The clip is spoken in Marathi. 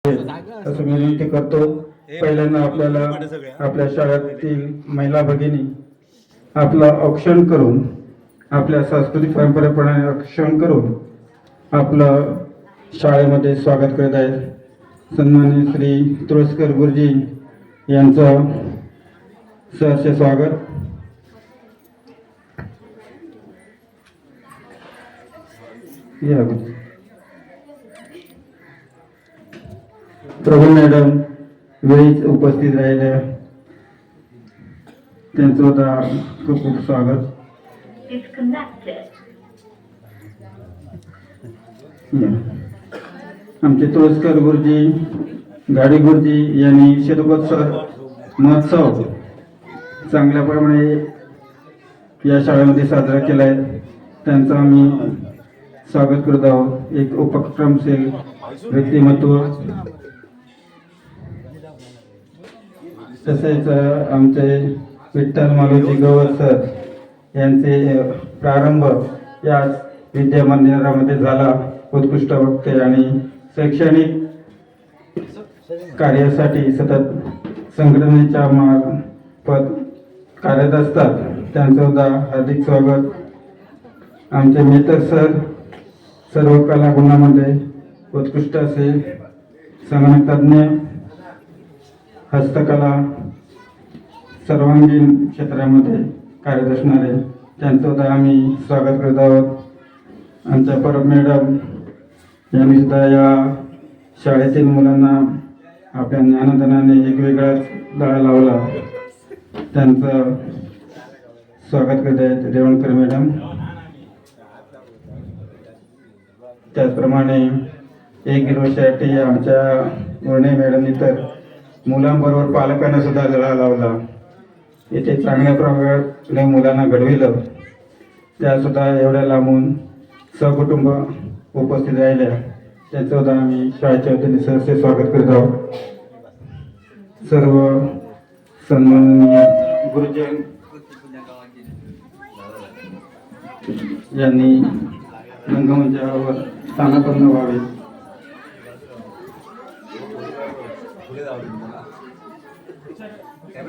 असं मी विनंती करतो। पहिल्यांदा आपल्याला आपल्या शाळेतील महिला भगिनी आपलं औक्षण करून आपल्या सांस्कृतिक परंपरेप्रमाणे औक्षण करून आपलं शाळेमध्ये स्वागत करत आहेत। सन्माननीय श्री तुळसकर गुरुजी यांचं सहर्ष स्वागत। या प्रभू मॅडम वेळीच उपस्थित राहिल्या, त्यांचं होता खूप खूप स्वागत। आमचे तुळसकर गुरुजी गाडी गुरुजी यांनी शतकोत्सव महोत्सव चांगल्या प्रमाणे या शाळेमध्ये साजरा केला आहे, त्यांचं आम्ही स्वागत करत आहोत। एक उपक्रमशील व्यक्तिमत्व। तसेच आमचे विठ्ठल मालोजी गवत सर यांचे प्रारंभ या विद्या मंदिरामध्ये झाला। उत्कृष्ट वक्ते आणि शैक्षणिक कार्यासाठी सतत संघटनेच्या मार्फत कार्यरत असतात, त्यांचं सुद्धा हार्दिक स्वागत। आमचे मेहतर सर सर्व कला गुणामध्ये उत्कृष्ट असे संगणक तज्ञ, हस्तकला सर्वांगीण क्षेत्रामध्ये कार्यरत असणारे, त्यांचं सुद्धा आम्ही स्वागत करत आहोत। आमच्या परब मॅडम यांनी सुद्धा या शाळेतील मुलांना आपल्या ज्ञानदानाने एक वेगळाच लळा लावला, त्यांचं स्वागत करत आहेत रेवणकर मॅडम। त्याचप्रमाणे 1 वर्षासाठी आमच्या वर्णे मॅडमनी तर मुलांबरोबर पालकांना सुद्धा लळा लावला, येथे चांगल्या प्रकारे मुलांना घडविलं, त्या सुद्धा एवढ्या लांबून सहकुटुंब उपस्थित राहिल्या, त्यांचं सुद्धा आम्ही शाळेच्या वतीने सहर्ष स्वागत करत आहोत। सर्व सन्माननीय गुरुजन यांनी रंगमंचावर स्थानापन्न व्हावे।